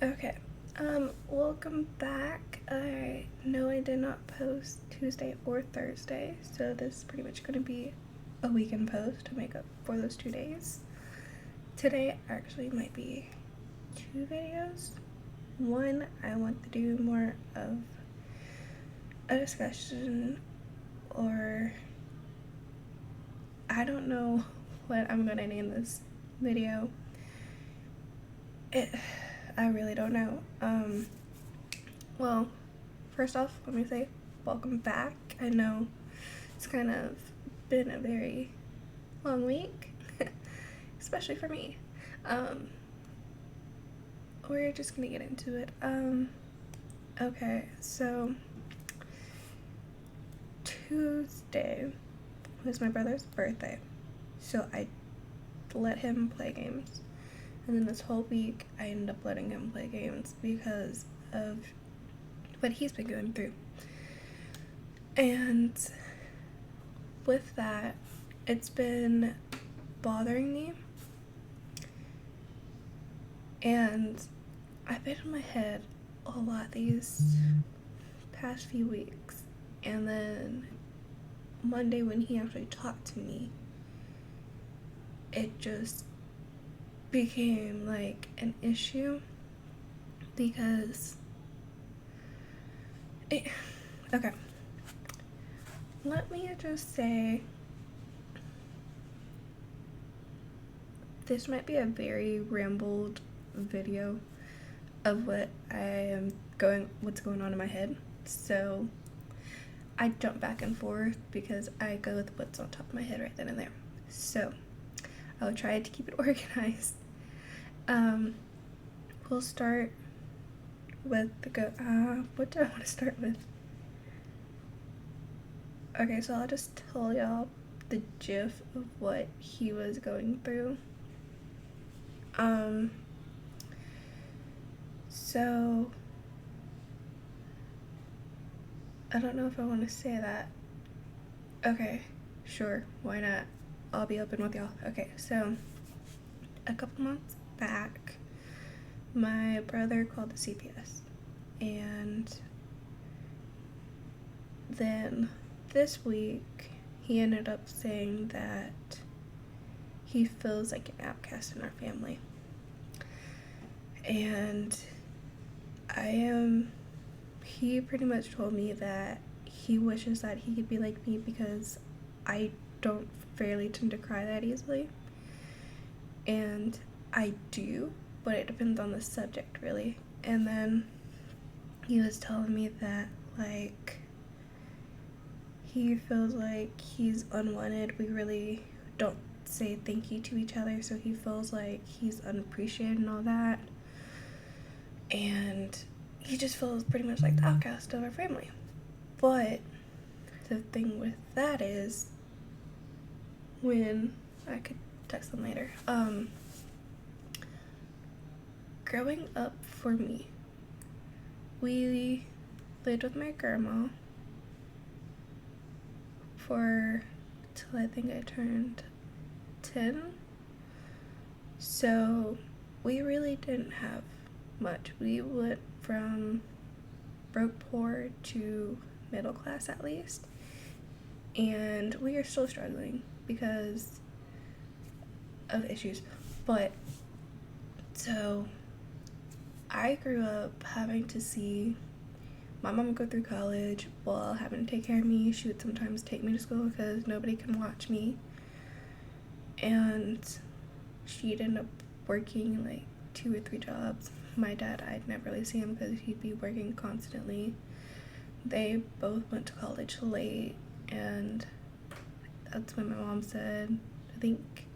Okay, welcome back. I know I did not post Tuesday or Thursday, so this is pretty much going to be a weekend post to make up for those 2 days. Today actually might be two videos. One, I want to do more of a discussion, or I don't know what I'm going to name this video. I really don't know. Well, first off, let me say welcome back. I know it's kind of been a very long week, especially for me. We're just gonna get into it. Okay, so Tuesday was my brother's birthday, so I let him play games. And then this whole week, I ended up letting him play games because of what he's been going through. And with that, it's been bothering me. And I've been in my head a lot these past few weeks. And then Monday, when he actually talked to me, it just became like an issue because okay, let me just say this might be a very rambled video of what's going on in my head, so I jump back and forth because I go with what's on top of my head right then and there. So I'll try to keep it organized. We'll start with what do I want to start with? Okay, so I'll just tell y'all the gist of what he was going through. So I don't know if I want to say that. Okay, sure, why not? I'll be open with y'all. Okay, so a couple months back, my brother called the CPS, and then this week he ended up saying that he feels like an outcast in our family. And he pretty much told me that he wishes that he could be like me because I don't fairly tend to cry that easily. And I do, but it depends on the subject, really. And then he was telling me that, like, he feels like he's unwanted. We really don't say thank you to each other, so he feels like he's unappreciated and all that. And he just feels pretty much like the outcast of our family. But the thing with that is, when I could text them later, growing up for me, we lived with my grandma till I think I turned 10. So we really didn't have much. We went from broke poor to middle class, at least. And we are still struggling because of issues. But so I grew up having to see my mom go through college while having to take care of me. She would sometimes take me to school because nobody can watch me. And she'd end up working like 2 or 3 jobs. My dad, I'd never really see him because he'd be working constantly. They both went to college late, and that's when my mom said, I think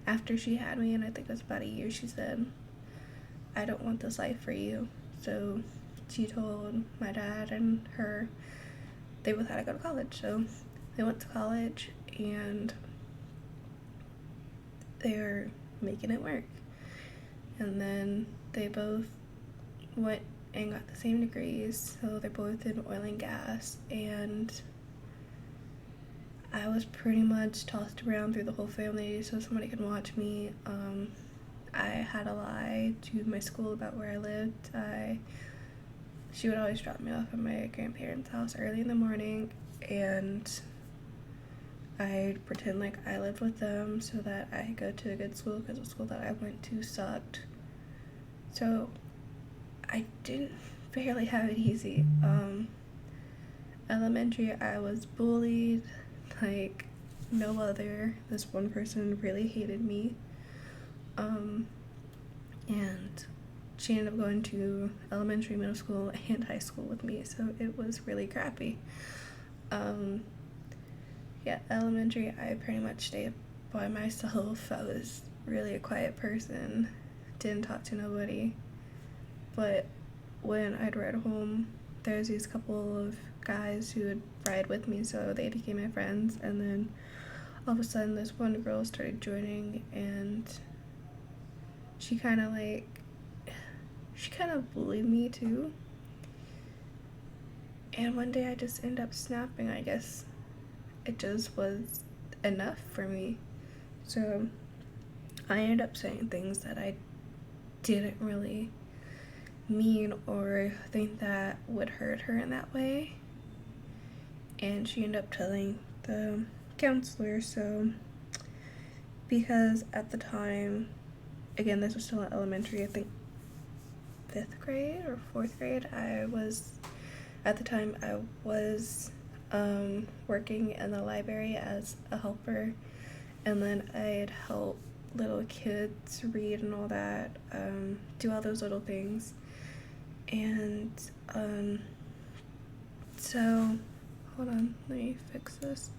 after she had me, and I think it was about a year, she said, I don't want this life for you. So she told my dad and her they both had to go to college. So they went to college, and they were making it work. And then they both went and got the same degrees, so they're both in oil and gas. And I was pretty much tossed around through the whole family so somebody could watch me. I had to lie to my school about where I lived. She would always drop me off at my grandparents' house early in the morning, and I'd pretend like I lived with them so that I could go to a good school, because the school that I went to sucked. So I didn't barely have it easy. Elementary, I was bullied like no other. This one person really hated me. And she ended up going to elementary, middle school, and high school with me, so it was really crappy. Yeah, elementary, I pretty much stayed by myself. I was really a quiet person, didn't talk to nobody. But when I'd ride home, there was these couple of guys who would ride with me, so they became my friends. And then all of a sudden, this one girl started joining, and she kind of bullied me too. And one day I just ended up snapping. I guess it just was enough for me. So I ended up saying things that I didn't really mean or think that would hurt her in that way. And she ended up telling the counselor. So because at the time, again, this was still in elementary, I think 5th grade or 4th grade, I was working in the library as a helper, and then I'd help little kids read and all that, do all those little things. And so hold on, let me fix this.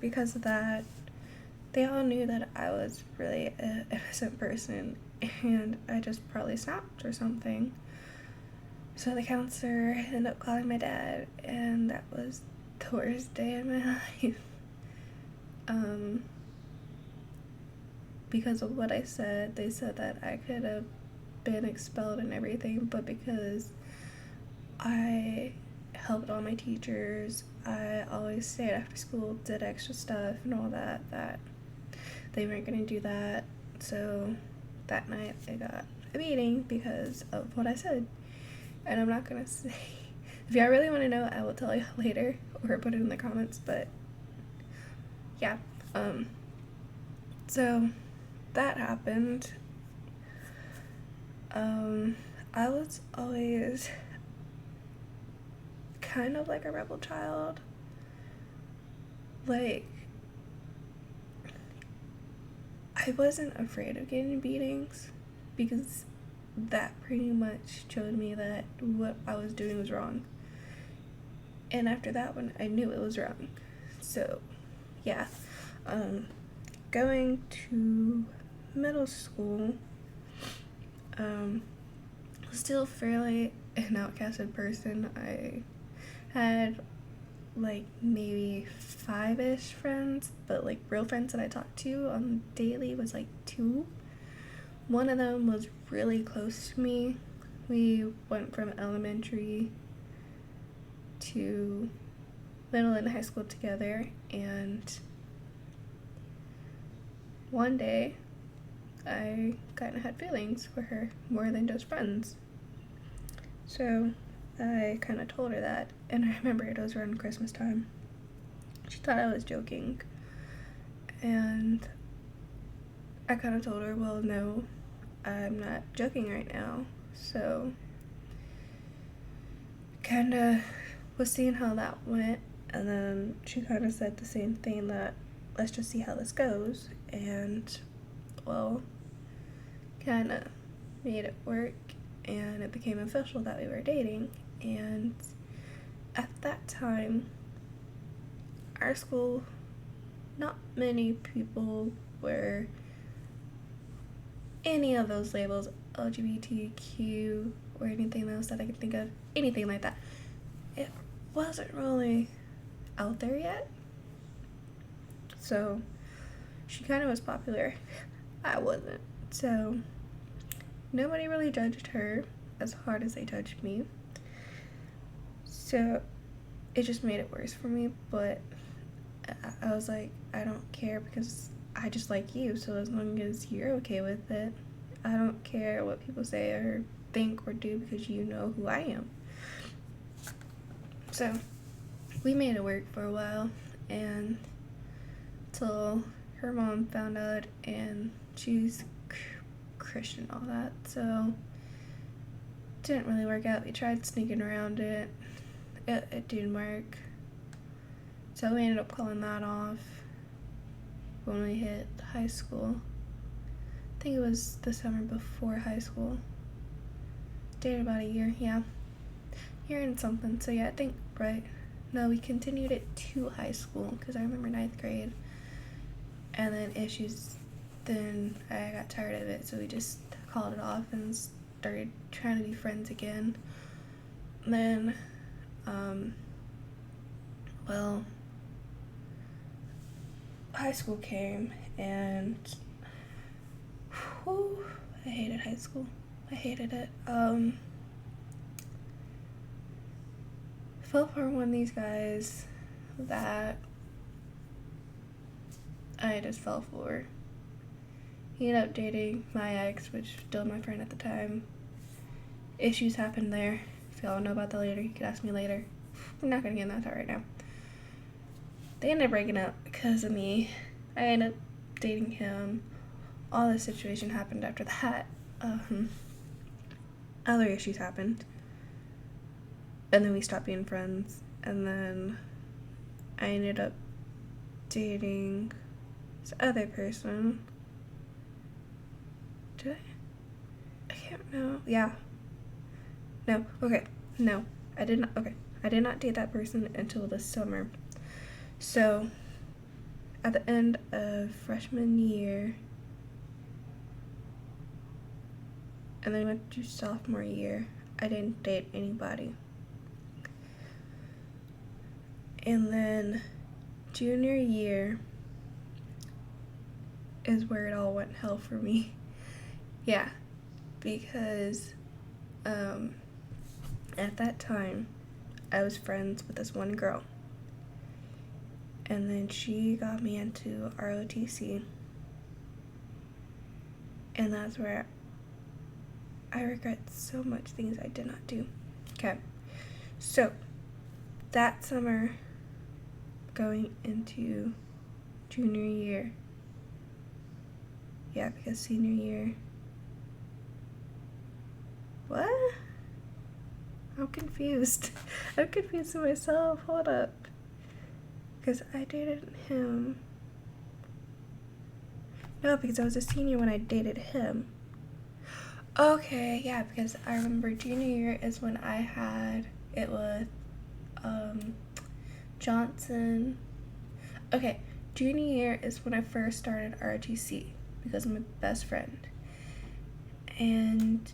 Because of that, they all knew that I was really an innocent person, and I just probably snapped or something. So the counselor ended up calling my dad, and that was the worst day of my life. Because of what I said, they said that I could have been expelled and everything, but because I helped all my teachers, I always stayed after school, did extra stuff and all that they weren't going to do that. So that night I got a beating because of what I said. And I'm not going to say, if y'all really want to know, I will tell you later or put it in the comments, but yeah. So that happened. I was always kind of like a rebel child. Like, I wasn't afraid of getting beatings because that pretty much showed me that what I was doing was wrong. And after that one, I knew it was wrong. So, yeah. Going to middle school, still fairly an outcasted person. I had like maybe 5-ish friends, but like real friends that I talked to on daily was like 2. One of them was really close to me. We went from elementary to middle and high school together, and one day I kind of had feelings for her more than just friends. So I kind of told her that, and I remember it was around Christmas time. She thought I was joking, and I kind of told her, well, no, I'm not joking right now. So kind of was seeing how that went, and then she kind of said the same thing, that let's just see how this goes. And well, kind of made it work, and it became official that we were dating. And at that time, our school, not many people were any of those labels, LGBTQ or anything else that I could think of, anything like that. It wasn't really out there yet. So she kind of was popular. I wasn't. So nobody really judged her as hard as they judged me. So it just made it worse for me, but I was like, I don't care, because I just like you, so as long as you're okay with it, I don't care what people say or think or do because you know who I am. So we made it work for a while, and till her mom found out, and she's Christian, all that, so it didn't really work out. We tried sneaking around it. It didn't work. So we ended up calling that off when we hit high school. I think it was the summer before high school. Dated about a year, yeah. Year and something, so yeah, I think, right? No, we continued it to high school, because I remember 9th grade. And then issues, then I got tired of it, so we just called it off and started trying to be friends again. Then, well, high school came, and whew, I hated high school. I hated it. Fell for one of these guys that I just fell for. He ended up dating my ex, which was still my friend at the time. Issues happened there. If y'all know about that later, you can ask me later. I'm not gonna get into that right now. They ended up breaking up because of me. I ended up dating him. All this situation happened after that. Other issues happened. And then we stopped being friends. And then I ended up dating this other person. Did I can't know. Yeah. No. Okay. No. I did not. Okay. I did not date that person until the summer. So, at the end of freshman year, and then went to sophomore year, I didn't date anybody. And then junior year is where it all went hell for me. Yeah, because at that time, I was friends with this one girl. And then she got me into ROTC. And that's where I regret so much things I did not do. Okay, so that summer, going into junior year, yeah, because senior year, what? I'm confused. I'm confused with myself. Hold up. Because I dated him. No, because I was a senior when I dated him. Okay, yeah, because I remember junior year is when I had it with Johnson. Okay, junior year is when I first started ROTC because of my best friend. And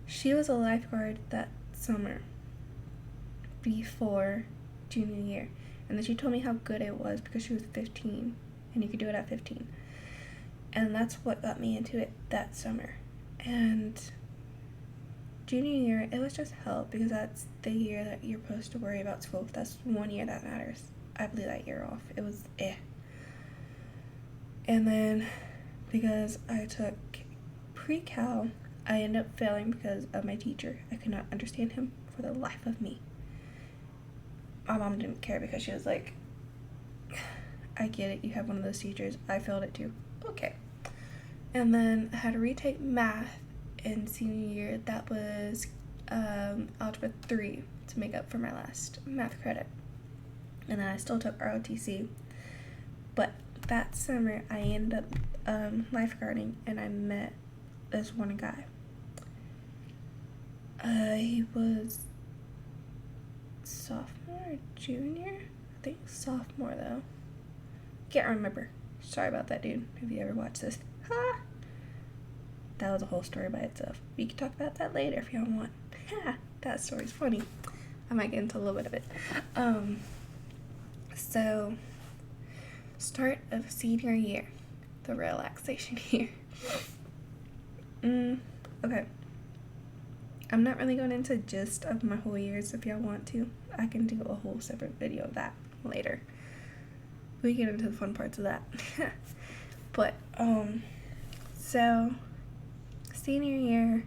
she was a lifeguard that summer before junior year. And then she told me how good it was because she was 15 and you could do it at 15. And that's what got me into it that summer. And junior year, it was just hell because that's the year that you're supposed to worry about school. That's one year that matters. I blew that year off. It was And then because I took pre-cal, I ended up failing because of my teacher. I could not understand him for the life of me. My mom didn't care because she was like, I get it, you have one of those teachers. I failed it too. Okay. And then I had to retake math in senior year. That was algebra 3 to make up for my last math credit. And then I still took ROTC. But that summer I ended up lifeguarding and I met this one guy. He was sophomore or junior? I think sophomore though. Can't remember. Sorry about that, dude, if you ever watch this. Ha! That was a whole story by itself. We can talk about that later if y'all want. Ha! That story's funny. I might get into a little bit of it. So, start of senior year. The relaxation year. Okay. I'm not really going into gist of my whole years. If y'all want to, I can do a whole separate video of that later. we get into the fun parts of that. But, so, senior year,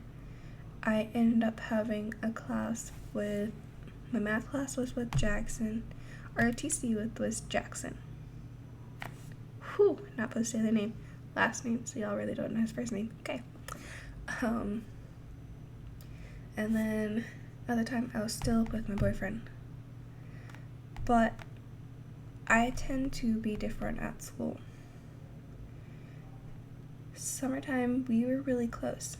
I ended up having a class with, my math class was with Jackson, ROTC was Jackson. Whew, not supposed to say the name, last name, so y'all really don't know his first name. Okay. And then, at the time, I was still with my boyfriend. But I tend to be different at school. Summertime, we were really close.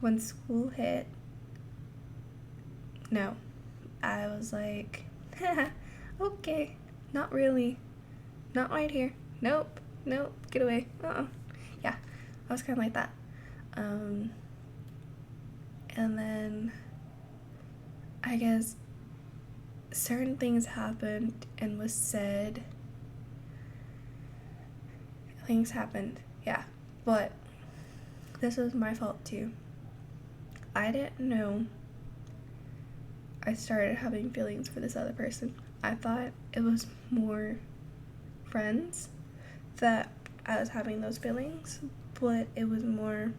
When school hit, no. I was like, okay, not really. Not right here. Nope, get away. Yeah, I was kind of like that. And then, I guess, certain things happened and was said. Things happened, yeah. But this was my fault too. I didn't know I started having feelings for this other person. I thought it was more friends that I was having those feelings, but it was more,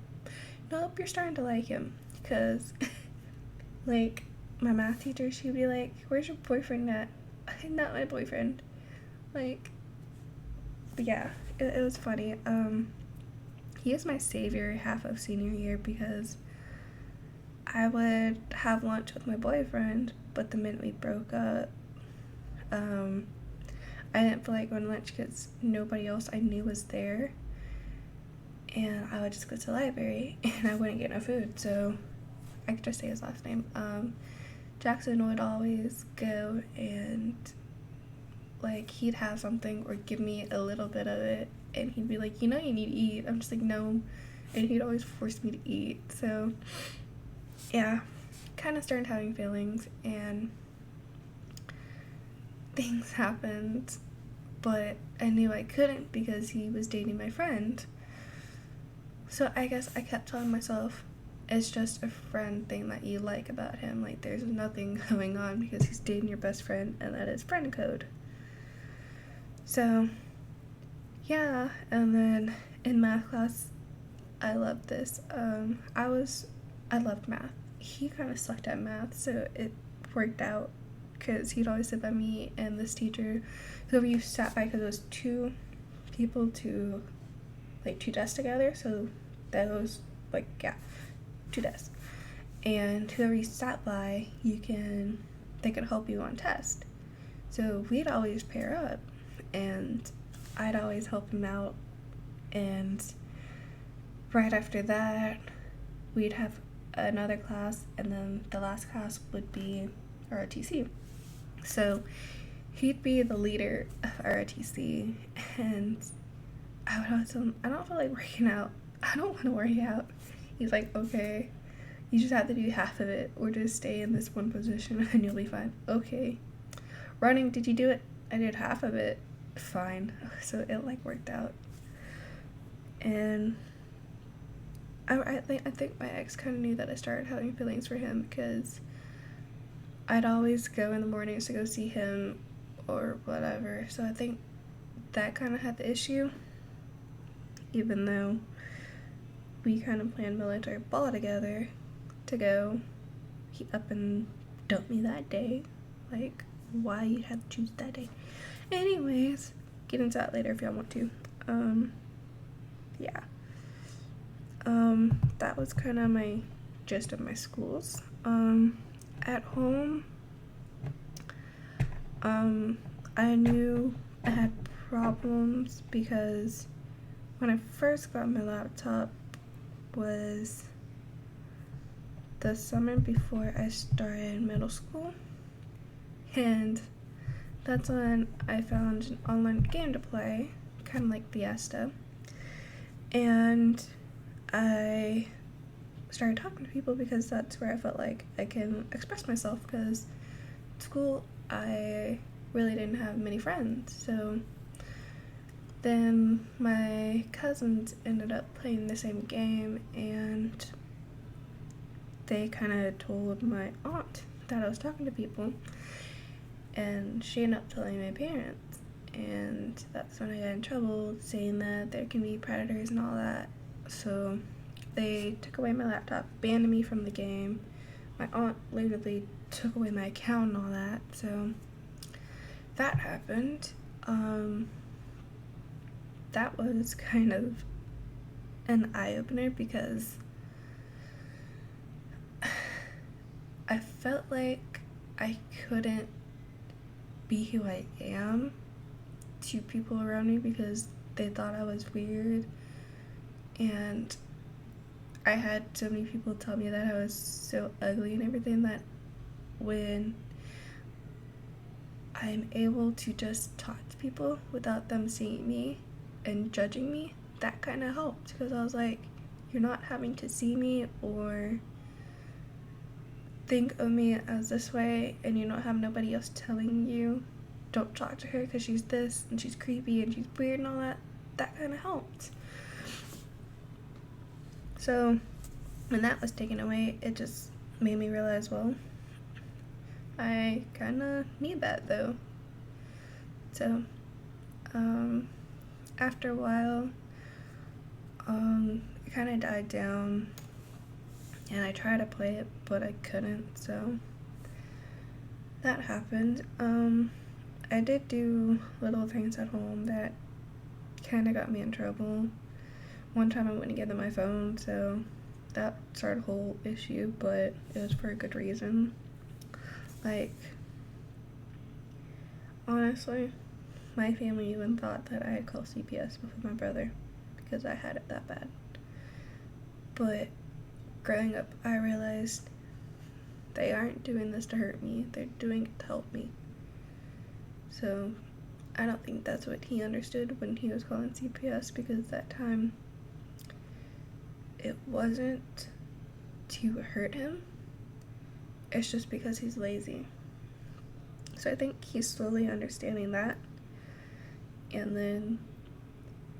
nope, you're starting to like him. Because, like, my math teacher, she'd be like, where's your boyfriend at? Not my boyfriend. Like, yeah, it was funny. He was my savior half of senior year because I would have lunch with my boyfriend, but the minute we broke up, I didn't feel like going to lunch because nobody else I knew was there, and I would just go to the library, and I wouldn't get no food, so I could just say his last name. Jackson would always go and, like, he'd have something or give me a little bit of it, and he'd be like, you know you need to eat. I'm just like, no, and he'd always force me to eat, so, yeah, kind of started having feelings, and things happened, but I knew I couldn't because he was dating my friend. So I guess I kept telling myself, it's just a friend thing that you like about him. Like, there's nothing going on because he's dating your best friend, and that is friend code. So, yeah, and then in math class, I loved this. I loved math. He kind of sucked at math, so it worked out because he'd always sit by me and this teacher, whoever you sat by, because it was two people to, like, two desks together, so that was, like, yeah, two desks. And whoever you sat by, they could help you on test. So we'd always pair up, and I'd always help him out, and right after that, we'd have another class, and then the last class would be ROTC. So he'd be the leader of ROTC, and I would always tell him, I don't feel like working out. I don't want to work out. He's like, okay, you just have to do half of it, or just stay in this one position and you'll be fine. Okay. Running, did you do it? I did half of it. Fine. So it, like, worked out. And I think my ex kind of knew that I started having feelings for him because I'd always go in the mornings to go see him or whatever. So I think that kind of had the issue, even though we kind of planned military ball together to go. He up and dumped me that day. Like, why you'd have to choose that day. Anyways, get into that later if y'all want to. Yeah. That was kind of my gist of my schools. At home, I knew I had problems because when I first got my laptop was the summer before I started middle school, and that's when I found an online game to play, kind of like Fiesta, and I started talking to people because that's where I felt like I can express myself, because at school I really didn't have many friends. So then my cousins ended up playing the same game, and they kind of told my aunt that I was talking to people, and she ended up telling my parents, and that's when I got in trouble saying that there can be predators and all that. So they took away my laptop, banned me from the game. My aunt literally took away my account and all that. So that happened. That was kind of an eye-opener because I felt like I couldn't be who I am to people around me because they thought I was weird, and I had so many people tell me that I was so ugly and everything that when I'm able to just talk to people without them seeing me and judging me, that kind of helped because I was like, you're not having to see me or think of me as this way, and you don't have nobody else telling you don't talk to her because she's this and she's creepy and she's weird and all that. That kind of helped. So when that was taken away, it just made me realize, well, I kind of need that though. So after a while, it kind of died down, and I tried to play it, but I couldn't, so that happened. I did do little things at home that kind of got me in trouble. One time I wouldn't give them my phone, so that started a whole issue, but it was for a good reason. Like, honestly, my family even thought that I had called CPS with my brother because I had it that bad. But growing up, I realized they aren't doing this to hurt me, they're doing it to help me. So I don't think that's what he understood when he was calling CPS, because that time it wasn't to hurt him, it's just because he's lazy. So I think he's slowly understanding that. And then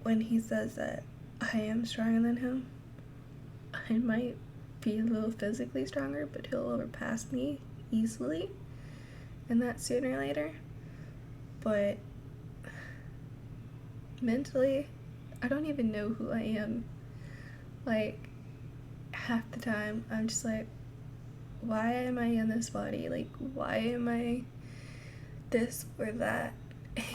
when he says that I am stronger than him, I might be a little physically stronger, but he'll overpass me easily, and that sooner or later. But mentally, I don't even know who I am. Like, half the time, I'm just like, why am I in this body? Like, why am I this or that?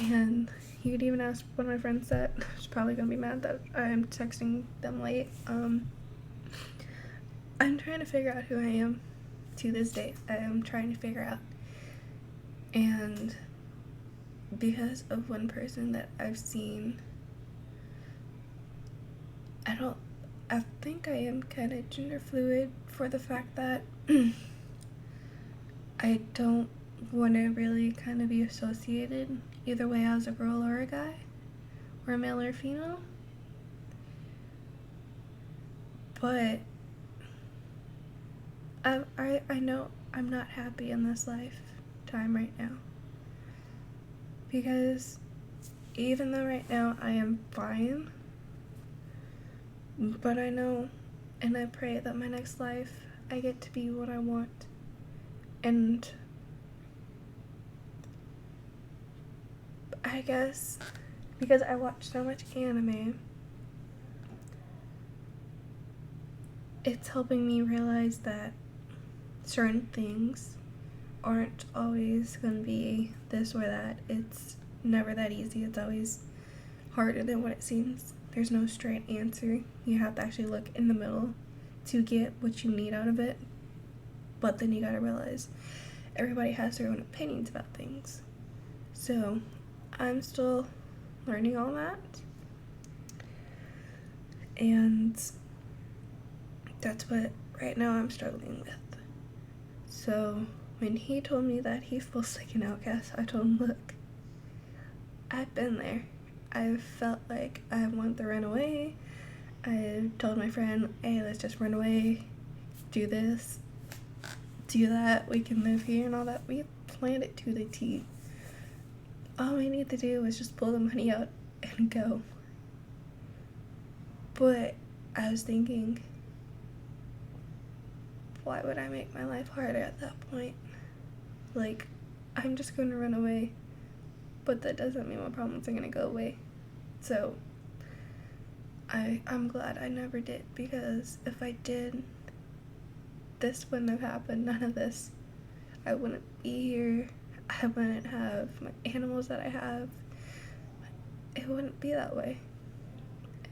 And you could even ask one of my friends that. She's probably gonna be mad that I'm texting them late. I'm trying to figure out who I am to this day. I am trying to figure out. And because of one person that I've seen, I think I am kind of gender fluid for the fact that I don't want to really kind of be associated either way as a girl or a guy, or a male or a female. But I know I'm not happy in this lifetime right now, because even though right now I am fine, but I know and I pray that my next life I get to be what I want. And I guess because I watch so much anime, it's helping me realize that certain things aren't always gonna be this or that. It's never that easy. It's always harder than what it seems. There's no straight answer. You have to actually look in the middle to get what you need out of it. But then you gotta realize everybody has their own opinions about things. So I'm still learning all that. And that's what right now I'm struggling with. So when he told me that he feels like an outcast, I told him, look, I've been there. I've felt like I wanted to run away. I told my friend, hey, let's just run away, do this, do that, we can live here and all that. We planned it to the T. All we need to do is just pull the money out and go. But I was thinking, why would I make my life harder at that point? Like, I'm just going to run away. but that doesn't mean my problems are gonna go away. So I'm glad I never did, because if I did, this wouldn't have happened. None of this. I wouldn't be here. I wouldn't have my animals that I have. It wouldn't be that way.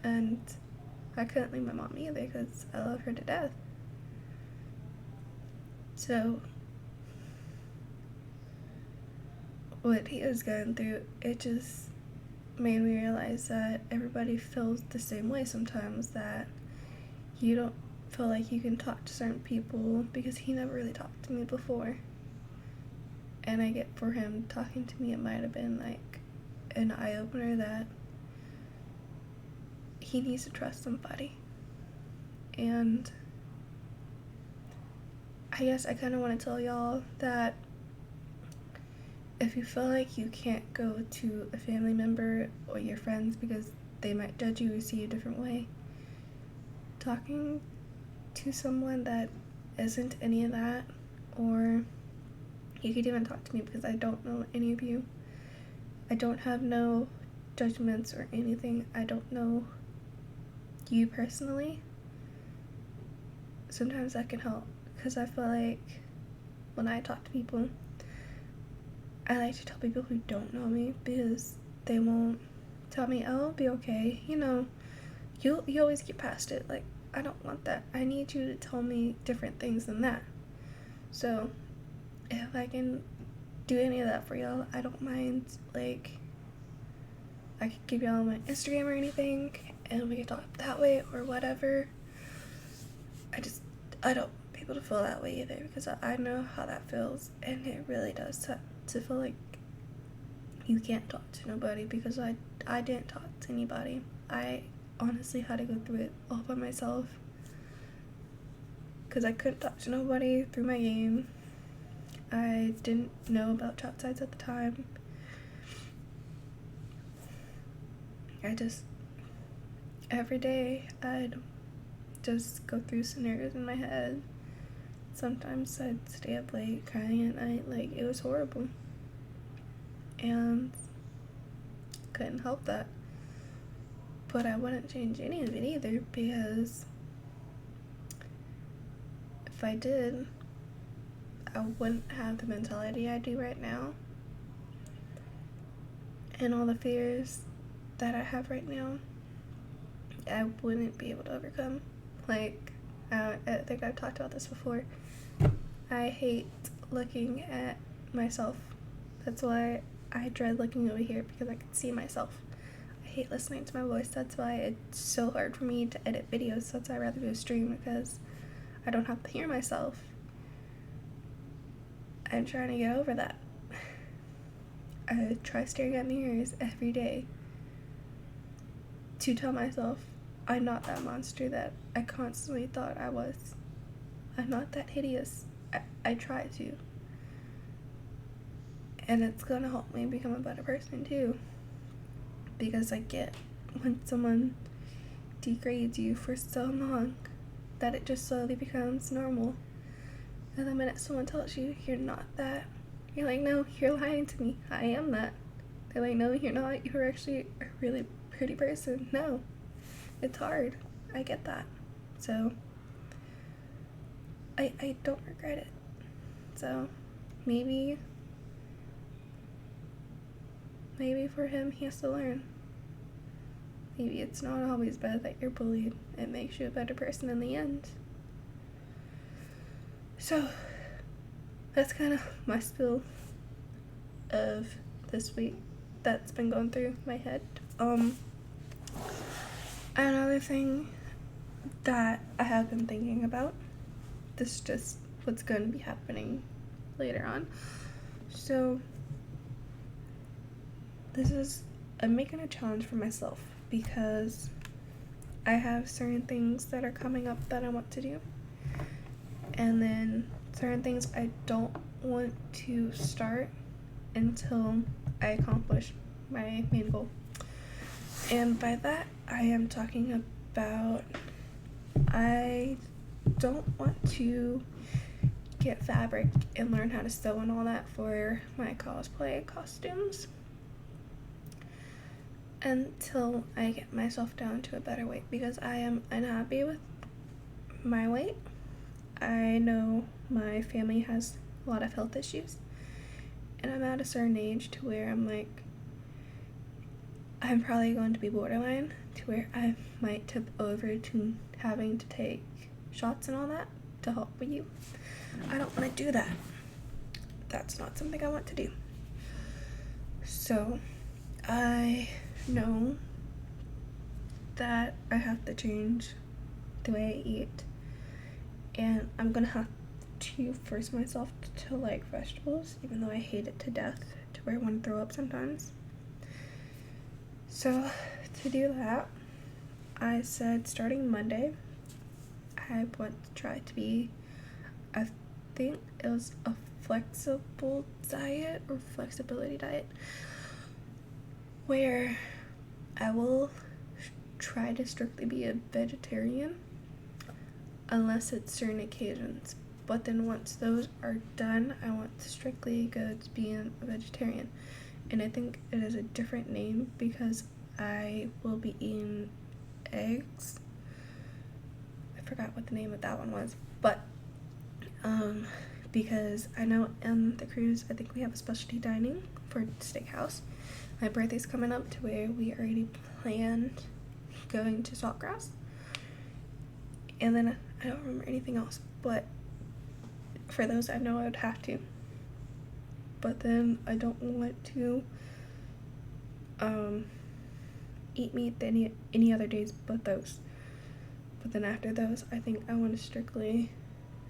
And I couldn't leave my mom either, because I love her to death. So what he was going through, it just made me realize that everybody feels the same way sometimes, that you don't feel like you can talk to certain people, because he never really talked to me before. And I get, for him talking to me, it might have been like an eye-opener that he needs to trust somebody. And I guess I kind of want to tell y'all that if you feel like you can't go to a family member or your friends because they might judge you or see you a different way, talking to someone that isn't any of that, or you could even talk to me, because I don't know any of you. I don't have no judgments or anything. I don't know you personally. Sometimes that can help, because I feel like when I talk to people, I like to tell people who don't know me, because they won't tell me, oh, it'll be okay, you know, you always get past it. Like, I don't want that. I need you to tell me different things than that. So if I can do any of that for y'all, I don't mind. Like, I could give y'all my Instagram or anything, and we can talk that way or whatever. I don't want people to feel that way either, because I know how that feels, and it really does to feel like you can't talk to nobody, because I didn't talk to anybody. I honestly had to go through it all by myself, because I couldn't talk to nobody through my game. I didn't know about chat sites at the time. Every day I'd just go through scenarios in my head. Sometimes I'd stay up late crying at night. Like, it was horrible. And couldn't help that. But I wouldn't change any of it either, because if I did, I wouldn't have the mentality I do right now, and all the fears that I have right now, I wouldn't be able to overcome. Like, I think I've talked about this before. I hate looking at myself. That's why I dread looking over here, because I can see myself. I hate listening to my voice. That's why it's so hard for me to edit videos. That's why I'd rather do a stream, because I don't have to hear myself. I'm trying to get over that. I try staring at mirrors every day to tell myself I'm not that monster that I constantly thought I was. I'm not that hideous. I try to. And it's gonna help me become a better person too. Because I get when someone degrades you for so long that it just slowly becomes normal. And the minute someone tells you you're not that, you're like, no, you're lying to me. I am that. They're like, no, you're not. You're actually a really pretty person. No. It's hard. I get that. So I don't regret it. So maybe for him, he has to learn. Maybe it's not always bad that you're bullied. It makes you a better person in the end. So that's kind of my spill of this week that's been going through my head. Another thing that I have been thinking about, this is just what's going to be happening later on. So I'm making a challenge for myself, because I have certain things that are coming up that I want to do, and then certain things I don't want to start until I accomplish my main goal. And by that, I am talking about, I don't want to get fabric and learn how to sew and all that for my cosplay costumes. until I get myself down to a better weight, because I am unhappy with my weight. I know my family has a lot of health issues, and I'm at a certain age to where I'm like, I'm probably going to be borderline to where I might tip over to having to take shots and all that to help with you. I don't want to do that. That's not something I want to do. So I know that I have to change the way I eat, and I'm gonna have to force myself to like vegetables, even though I hate it to death to where I want to throw up sometimes. So to do that, I said starting Monday, I want to try to be, I think it was a flexible diet or flexibility diet, where I will try to strictly be a vegetarian unless it's certain occasions. But then once those are done, I want to strictly go to being a vegetarian. And I think it is a different name because I will be eating eggs. I forgot what the name of that one was, but because I know in the cruise, I think we have a specialty dining for steakhouse. My birthday's coming up to where we already planned going to Saltgrass, and then I don't remember anything else, but for those I know I would have to. But then I don't want to eat meat any other days but those. But then after those, I think I want to strictly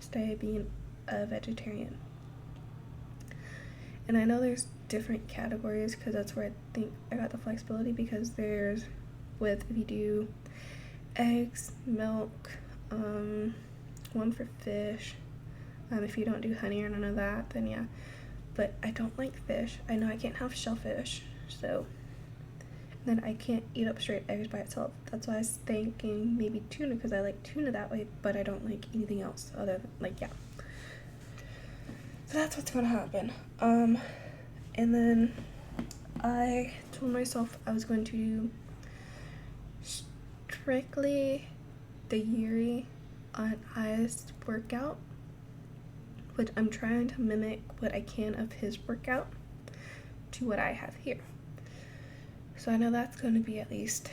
stay being a vegetarian. And I know there's different categories because that's where I think I got the flexibility, because there's with if you do eggs, milk, one for fish, if you don't do honey or none of that, then yeah. But I don't like fish. I know I can't have shellfish, so then I can't eat up straight eggs by itself. That's why I was thinking maybe tuna, because I like tuna that way, but I don't like anything else other than, like, yeah. So that's what's gonna happen. And then I told myself I was going to do strictly the Yuri on Ice workout, which I'm trying to mimic what I can of his workout to what I have here. So I know that's going to be at least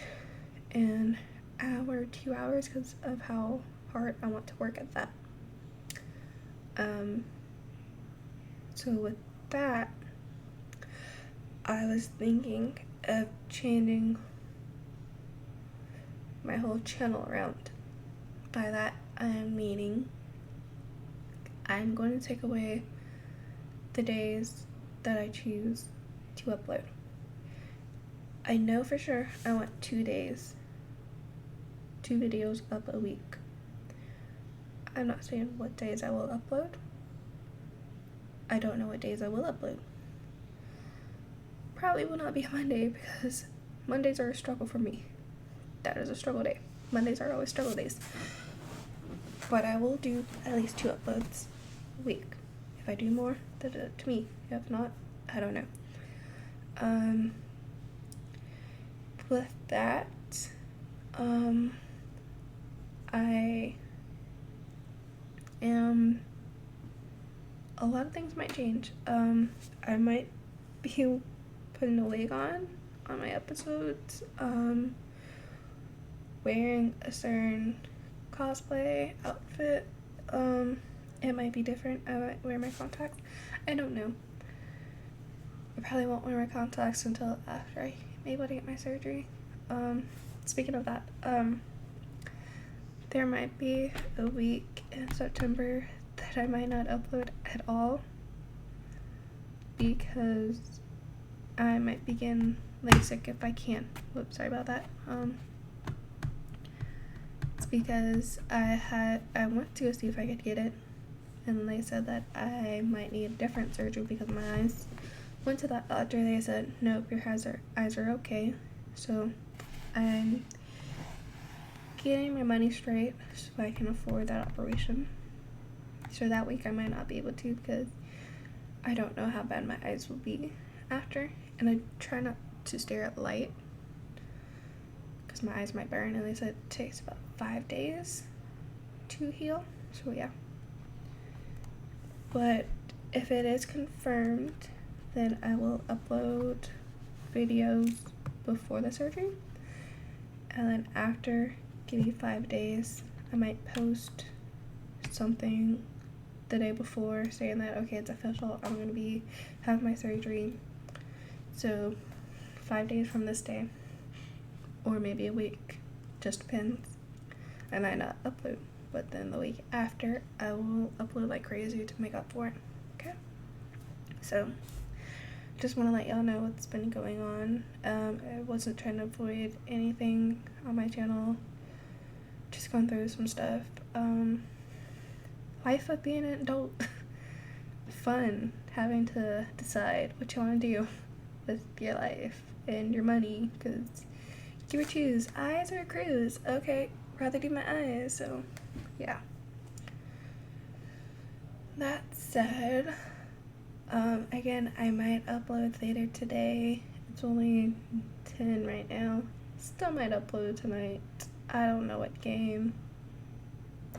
an hour, 2 hours, because of how hard I want to work at that. So with that, I was thinking of changing my whole channel around. By that, I'm meaning I'm going to take away the days that I choose to upload. I know for sure I want 2 days, 2 videos up a week. I'm not saying what days I will upload. I don't know what days I will upload. Probably will not be a Monday, because Mondays are a struggle for me. That is a struggle day. Mondays are always struggle days. But I will do at least 2 uploads a week. If I do more, that's up to me. If not, I don't know. With that, I am, a lot of things might change. I might be putting a wig on my episodes, wearing a certain cosplay outfit. It might be different. I might wear my contacts. I don't know. I probably won't wear my contacts until after I'm able to get my surgery. Speaking of that, there might be a week in September that I might not upload at all, because I might begin LASIK if I can. Whoops, sorry about that. It's because I went to go see if I could get it, and they said that I might need a different surgery because my eyes. Went to that doctor, they said, nope, your eyes are okay. So I'm getting my money straight so I can afford that operation. So that week I might not be able to, because I don't know how bad my eyes will be after. And I try not to stare at light because my eyes might burn, and they said it takes about 5 days to heal. So yeah. But if it is confirmed, then I will upload videos before the surgery, and then after, give you 5 days, I might post something the day before saying that, okay, it's official, I'm gonna be having my surgery, so 5 days from this day, or maybe a week, just depends. I might not upload, but then the week after I will upload like crazy to make up for it. Okay, so just want to let y'all know what's been going on. I wasn't trying to avoid anything on my channel, just going through some stuff. Life of being an adult. Fun having to decide what you want to do with your life and your money, because you would choose eyes or a cruise. Okay, rather do my eyes. So yeah, that said, again, I might upload later today. It's only 10 right now. Still might upload tonight. I don't know what game.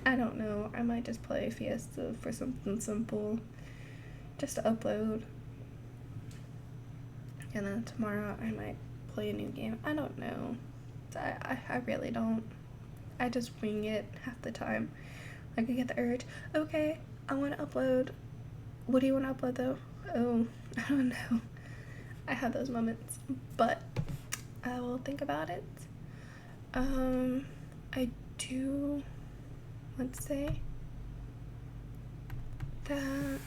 I don't know. I might just play Fiesta for something simple, just to upload. And then tomorrow I might play a new game. I don't know. I really don't. I just wing it half the time. Like I get the urge, okay, I want to upload. What do you want to upload though? Oh, I don't know. I have those moments, but I will think about it. I do want to say that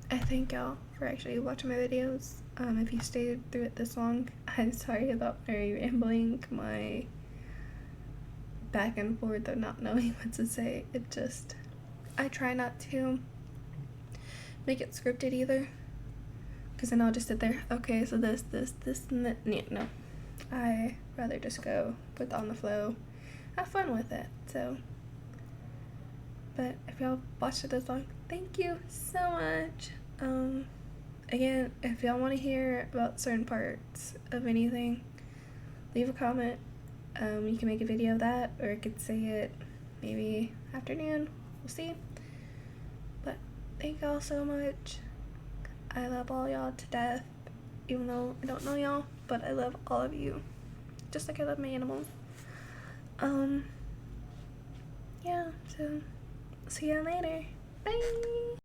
I thank y'all for actually watching my videos. If you stayed through it this long, I'm sorry about my rambling, my back and forth of not knowing what to say. It just, I try not to make it scripted either, because then I'll just sit there, okay, so this, and that. Yeah, no. I rather just go with on the flow, have fun with it. So, but if y'all watched it this long, thank you so much. Again, if y'all want to hear about certain parts of anything, leave a comment. You can make a video of that, or I could say it maybe afternoon. We'll see. But thank y'all so much. I love all y'all to death, even though I don't know y'all, but I love all of you, just like I love my animals. Yeah, so see y'all later. Bye.